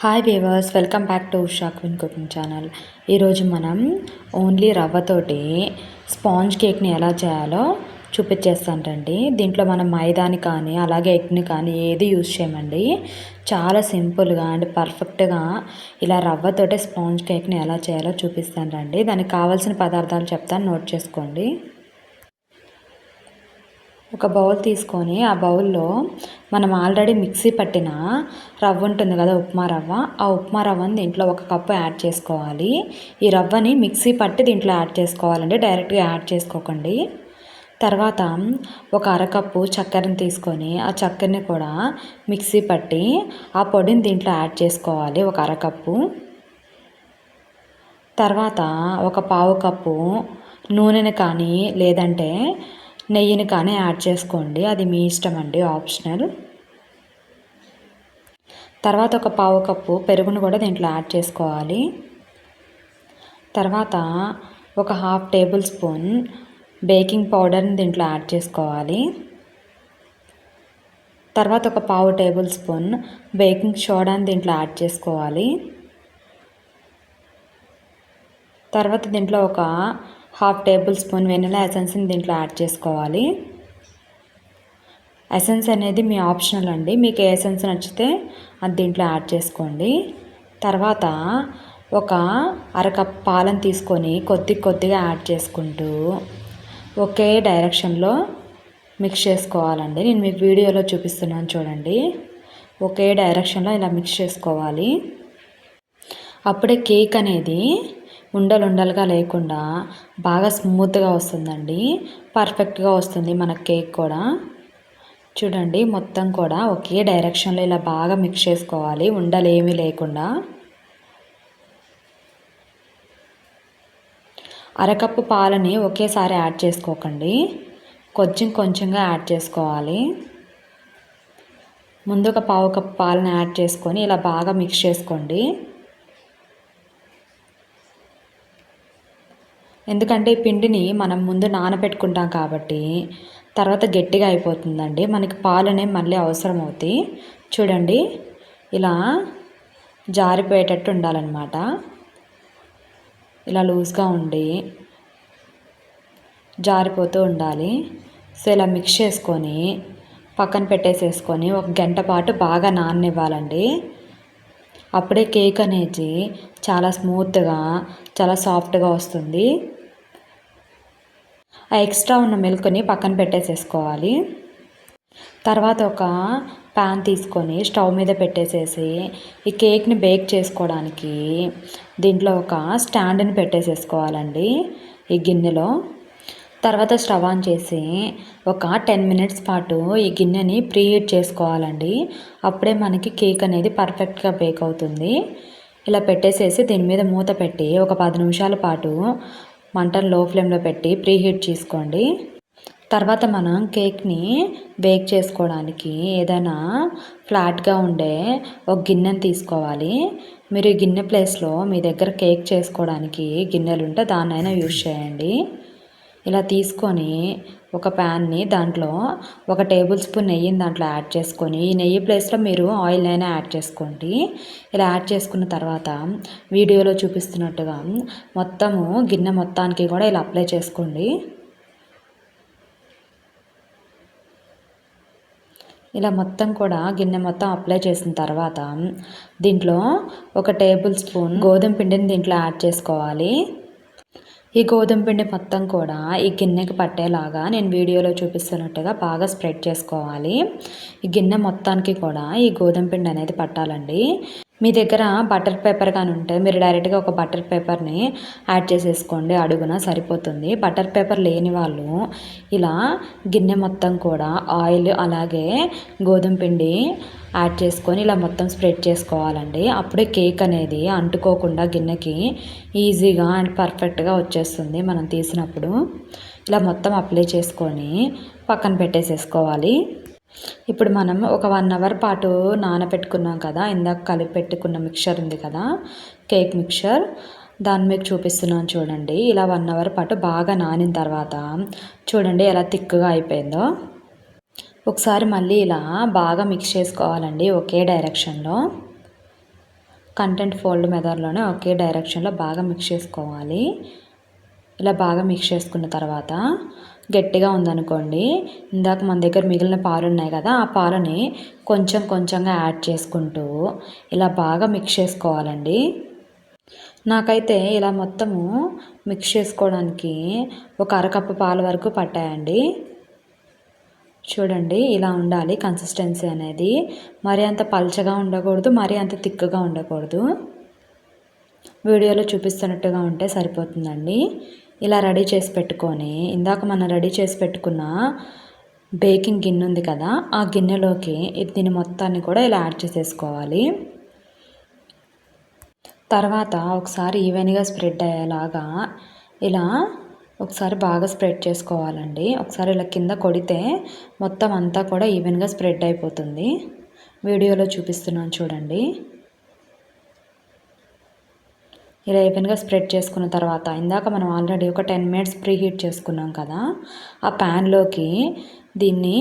Hi viewers, welcome back to Usha queen cooking channel. ఈరోజు మనం only రవ్వతోటి sponge కేక్ని ఎలా చేయాలో చూపించేస్తానండి. దీంట్లో మనం మైదాని కానీ అలాగే ఎగ్ని కానీ ఏది యూజ్ చేయమండి. చాలా సింపుల్గా అండ్ పర్ఫెక్ట్గా ఇలా రవ్వతోటి స్పాంజ్ కేక్ని ఎలా చేయాలో చూపిస్తానండి. దానికి కావాల్సిన పదార్థాలు చెప్తాను, నోట్ చేసుకోండి. ఒక బౌల్ తీసుకొని ఆ బౌల్లో మనం ఆల్రెడీ మిక్సీ పట్టిన రవ్వ ఉంటుంది కదా, ఉప్మా రవ్వ. ఆ ఉప్మా రవ్వని దీంట్లో 1 కప్పు యాడ్ చేసుకోవాలి. ఈ రవ్వని మిక్సీ పట్టి దీంట్లో యాడ్ చేసుకోవాలండి, డైరెక్ట్గా యాడ్ చేసుకోకండి. తర్వాత ఒక అరకప్పు చక్కెరని తీసుకొని ఆ చక్కెరని కూడా మిక్సీ పట్టి ఆ పొడిని దీంట్లో యాడ్ చేసుకోవాలి, ఒక అరకప్పు. తర్వాత ఒక పావు కప్పు నూనెని కానీ లేదంటే నెయ్యిని కానీ యాడ్ చేసుకోండి, అది మీ ఇష్టం అండి, ఆప్షనల్. తర్వాత ఒక పావు కప్పు పెరుగును కూడా దీంట్లో యాడ్ చేసుకోవాలి. తర్వాత ఒక 1/2 టేబుల్ స్పూన్ బేకింగ్ పౌడర్ని దీంట్లో యాడ్ చేసుకోవాలి. తర్వాత ఒక పావు టేబుల్ స్పూన్ బేకింగ్ సోడాని దీంట్లో యాడ్ చేసుకోవాలి. తర్వాత దీంట్లో ఒక 1/2 టేబుల్ స్పూన్ వెనిలా ఎసెన్స్ని దీంట్లో యాడ్ చేసుకోవాలి. ఎసెన్స్ అనేది మీ ఆప్షనల్ అండి, మీకు ఏ ఎసెన్స్ నచ్చితే అది దీంట్లో యాడ్ చేసుకోండి. తర్వాత ఒక అరకప్ పాలను తీసుకొని కొద్దిగా యాడ్ చేసుకుంటూ ఒకే డైరెక్షన్లో మిక్స్ చేసుకోవాలండి. నేను మీకు వీడియోలో చూపిస్తున్నాను చూడండి, ఒకే డైరెక్షన్లో ఇలా మిక్స్ చేసుకోవాలి. అప్పుడే కేక్ అనేది ఉండలుగా లేకుండా బాగా స్మూత్గా వస్తుందండి, పర్ఫెక్ట్గా వస్తుంది మన కేక్ కూడా. చూడండి, మొత్తం కూడా ఒకే డైరెక్షన్లో ఇలా బాగా మిక్స్ చేసుకోవాలి, ఉండలు ఏమీ లేకుండా. అరకప్పు పాలని ఒకేసారి యాడ్ చేసుకోకండి, కొంచెంగా యాడ్ చేసుకోవాలి. ముందు ఒక పావు కప్పు పాలను యాడ్ చేసుకొని ఇలా బాగా మిక్స్ చేసుకోండి. ఎందుకంటే ఈ పిండిని మనం ముందు నానబెట్టుకుంటాం కాబట్టి తర్వాత గట్టిగా అయిపోతుందండి, మనకి పాలనే మళ్ళీ అవసరం అవుతాయి. చూడండి, ఇలా జారిపోయేటట్టు ఉండాలన్నమాట, ఇలా లూజ్గా ఉండి జారిపోతూ ఉండాలి. సో ఇలా మిక్స్ చేసుకొని పక్కన పెట్టేసేసుకొని 1 గంట పాటు బాగా నాననివ్వాలండి. అప్పుడే కేక్ అనేది చాలా స్మూత్గా చాలా సాఫ్ట్గా వస్తుంది. ఆ ఎక్స్ట్రా ఉన్న మిల్క్ని పక్కన పెట్టేసేసుకోవాలి. తర్వాత ఒక ప్యాన్ తీసుకొని స్టవ్ మీద పెట్టేసేసి ఈ కేక్ని బేక్ చేసుకోవడానికి దీంట్లో ఒక స్టాండ్ని పెట్టేసేసుకోవాలండి ఈ గిన్నెలో. తర్వాత స్టవ్ ఆన్ చేసి ఒక 10 మినిట్స్ పాటు ఈ గిన్నెని ప్రీహీట్ చేసుకోవాలండి, అప్పుడే మనకి కేక్ అనేది పర్ఫెక్ట్గా బేక్ అవుతుంది. ఇలా పెట్టేసేసి దీని మీద మూత పెట్టి ఒక 10 నిమిషాల పాటు మంటను లో ఫ్లేమ్లో పెట్టి ప్రీహీట్ చేసుకోండి. తర్వాత మనం కేక్ని బేక్ చేసుకోవడానికి ఏదైనా ఫ్లాట్గా ఉండే ఒక గిన్నెని తీసుకోవాలి. మీరు ఈ గిన్నె ప్లేస్లో మీ దగ్గర కేక్ చేసుకోవడానికి గిన్నెలు ఉంటే దాన్నైనా యూజ్ చేయండి. ఇలా తీసుకొని ఒక ప్యాన్ని దాంట్లో 1 టేబుల్ స్పూన్ నెయ్యిని దాంట్లో యాడ్ చేసుకొని, ఈ నెయ్యి ప్లేస్లో మీరు ఆయిల్ అయినా యాడ్ చేసుకోండి. ఇలా యాడ్ చేసుకున్న తర్వాత వీడియోలో చూపిస్తున్నట్టుగా మొత్తము గిన్నె మొత్తానికి కూడా ఇలా అప్లై చేసుకోండి. ఇలా మొత్తం కూడా గిన్నె మొత్తం అప్లై చేసిన తర్వాత దీంట్లో 1 టేబుల్ స్పూన్ గోధుమ పిండిని దీంట్లో యాడ్ చేసుకోవాలి. ఈ గోధుమ పిండి మొత్తం కూడా ఈ గిన్నెకి పట్టేలాగా నేను వీడియోలో చూపిస్తున్నట్టుగా బాగా స్ప్రెడ్ చేసుకోవాలి. ఈ గిన్నె మొత్తానికి కూడా ఈ గోధుమ పిండి అనేది పట్టాలండి. మీ దగ్గర బటర్ పేపర్ కానీ ఉంటే మీరు డైరెక్ట్గా ఒక బటర్ పేపర్ని యాడ్ చేసేసుకోండి, అడుగున సరిపోతుంది. బటర్ పేపర్ లేని వాళ్ళు ఇలా గిన్నె మొత్తం కూడా ఆయిల్ అలాగే గోధుమ పిండి యాడ్ చేసుకొని ఇలా మొత్తం స్ప్రెడ్ చేసుకోవాలండి. అప్పుడే కేక్ అనేది అంటుకోకుండా గిన్నెకి ఈజీగా అండ్ పర్ఫెక్ట్గా వచ్చేస్తుంది మనం తీసినప్పుడు. ఇలా మొత్తం అప్లై చేసుకొని పక్కన పెట్టేసేసుకోవాలి. ఇప్పుడు మనం ఒక 1 అవర్ పాటు నానబెట్టుకున్నాం కదా, ఇందాక కలిపి పెట్టుకున్న మిక్చర్ ఉంది కదా, కేక్ మిక్చర్, దాన్ని మీకు చూపిస్తున్నాను చూడండి. ఇలా 1 అవర్ పాటు బాగా నానిన తర్వాత చూడండి ఎలా థిక్గా అయిపోయిందో. ఒకసారి మళ్ళీ ఇలా బాగా మిక్స్ చేసుకోవాలండి ఒకే డైరెక్షన్లో. కంటెంట్ ఫోల్డ్ మెథడ్లోనే ఒకే డైరెక్షన్లో బాగా మిక్స్ చేసుకోవాలి. ఇలా బాగా మిక్స్ చేసుకున్న తర్వాత గట్టిగా ఉందనుకోండి, ఇందాక మన దగ్గర మిగిలిన పాలు ఉన్నాయి కదా, ఆ పాలని కొంచెం కొంచెంగా యాడ్ చేసుకుంటూ ఇలా బాగా మిక్స్ చేసుకోవాలండి. నాకైతే ఇలా మొత్తము మిక్స్ చేసుకోవడానికి ఒక అరకప్పు పాల వరకు పట్టాయండి. చూడండి, ఇలా ఉండాలి కన్సిస్టెన్సీ అనేది. మరీ అంత పల్చగా ఉండకూడదు, మరీ అంత తిక్కుగా ఉండకూడదు. వీడియోలో చూపిస్తున్నట్టుగా ఉంటే సరిపోతుందండి. ఇలా రెడీ చేసి పెట్టుకొని ఇందాక మనం రెడీ చేసి పెట్టుకున్న బేకింగ్ గిన్నె ఉంది కదా, ఆ గిన్నెలోకి దీని మొత్తాన్ని కూడా ఇలా యాడ్ చేసేసుకోవాలి. తర్వాత ఒకసారి ఈవెన్గా స్ప్రెడ్ అయ్యేలాగా ఇలా ఒకసారి బాగా స్ప్రెడ్ చేసుకోవాలండి. ఒకసారి ఇలా కింద కొడితే మొత్తం అంతా కూడా ఈవెన్గా స్ప్రెడ్ అయిపోతుంది. వీడియోలో చూపిస్తున్నాను చూడండి. ఇలా ఈవెన్గా స్ప్రెడ్ చేసుకున్న తర్వాత ఇందాక మనం ఆల్రెడీ ఒక 10 మినిట్స్ ప్రీ హీట్ చేసుకున్నాం కదా, ఆ ప్యాన్లోకి దీన్ని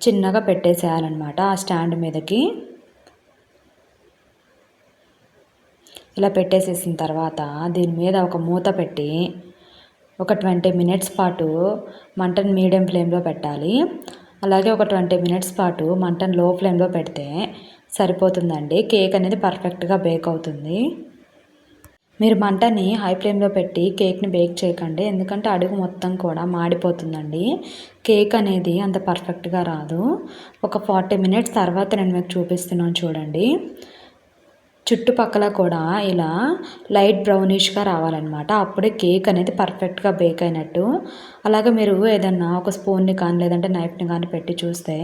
చిన్నగా పెట్టేసేయాలన్నమాట. ఆ స్టాండ్ మీదకి ఇలా పెట్టేసేసిన తర్వాత దీని మీద ఒక మూత పెట్టి ఒక 20 మినిట్స్ పాటు మంటను మీడియం ఫ్లేమ్లో పెట్టాలి. అలాగే ఒక 20 మినిట్స్ పాటు మంటను లో ఫ్లేమ్లో పెడితే సరిపోతుందండి. కేక్ అనేది పర్ఫెక్ట్గా బేక్ అవుతుంది. మీరు మంటని హై ఫ్లేమ్లో పెట్టి కేక్ని బేక్ చేయకండి, ఎందుకంటే అడుగు మొత్తం కూడా మాడిపోతుందండి. కేక్ అనేది అంత పర్ఫెక్ట్గా రాదు. ఒక 40 మినిట్స్ తర్వాత నేను మీకు చూపిస్తున్నాను చూడండి. చుట్టుపక్కల కూడా ఇలా లైట్ బ్రౌనిష్గా రావాలన్నమాట. అప్పుడే కేక్ అనేది పర్ఫెక్ట్గా బేక్ అయినట్టు. అలాగే మీరు ఏదన్నా ఒక స్పూన్ని కానీ లేదంటే నైఫ్ని కానీ పెట్టి చూస్తే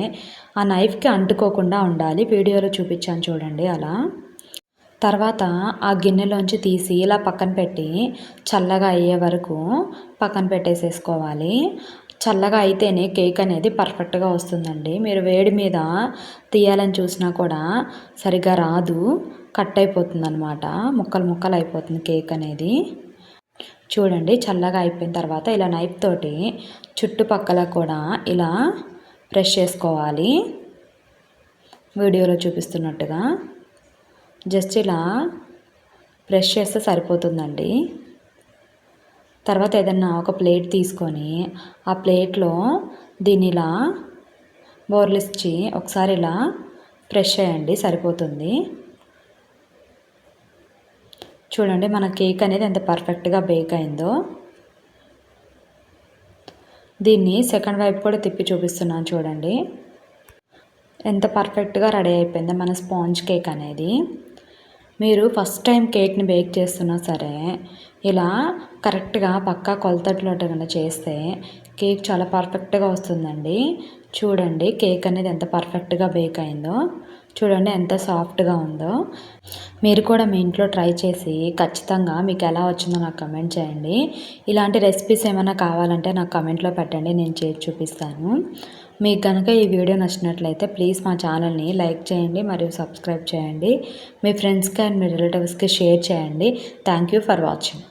ఆ నైఫ్కి అంటుకోకుండా ఉండాలి. వీడియోలో చూపించాను చూడండి అలా. తర్వాత ఆ గిన్నెలోంచి తీసి ఇలా పక్కన పెట్టి చల్లగా అయ్యే వరకు పక్కన పెట్టేసేసుకోవాలి. చల్లగా అయితేనే కేక్ అనేది పర్ఫెక్ట్గా వస్తుందండి. మీరు వేడి మీద తీయాలని చూసినా కూడా సరిగ్గా రాదు, కట్ అయిపోతుంది అనమాట, ముక్కలు ముక్కలు అయిపోతుంది కేక్ అనేది. చూడండి, చల్లగా అయిపోయిన తర్వాత ఇలా నైఫ్ తోటి చుట్టుపక్కల కూడా ఇలా ప్రెస్ చేసుకోవాలి. వీడియోలో చూపిస్తున్నట్టుగా జస్ట్ ఇలా ప్రెస్ చేస్తే సరిపోతుందండి. తర్వాత ఏదన్నా ఒక ప్లేట్ తీసుకొని ఆ ప్లేట్లో దీన్ని ఇలా బోర్లిచ్చి ఒకసారి ఇలా ప్రెస్ చేయండి, సరిపోతుంది. చూడండి మన కేక్ అనేది ఎంత పర్ఫెక్ట్గా బేక్ అయిందో. దీన్ని సెకండ్ వైపు కూడా తిప్పి చూపిస్తున్నాను చూడండి, ఎంత పర్ఫెక్ట్గా రెడీ అయిపోయిందో మన స్పాంజ్ కేక్ అనేది. మీరు ఫస్ట్ టైం కేక్ని బేక్ చేస్తున్నా సరే ఇలా కరెక్ట్గా పక్కా కొలతట్లో కనుక చేస్తే కేక్ చాలా పర్ఫెక్ట్గా వస్తుందండి. చూడండి కేక్ అనేది ఎంత పర్ఫెక్ట్గా బేక్ అయిందో, చూడండి ఎంత సాఫ్ట్గా ఉందో. మీరు కూడా మీ ఇంట్లో ట్రై చేసి ఖచ్చితంగా మీకు ఎలా వచ్చిందో నాకు కమెంట్ చేయండి. ఇలాంటి రెసిపీస్ ఏమైనా కావాలంటే నాకు కమెంట్లో పెట్టండి, నేను చేసి చూపిస్తాను. మీకు కనుక ఈ వీడియో నచ్చినట్లయితే ప్లీజ్ మా ఛానల్ని లైక్ చేయండి మరియు సబ్స్క్రైబ్ చేయండి. మీ ఫ్రెండ్స్కి అండ్ మీ రిలేటివ్స్కి షేర్ చేయండి. Thank you for watching.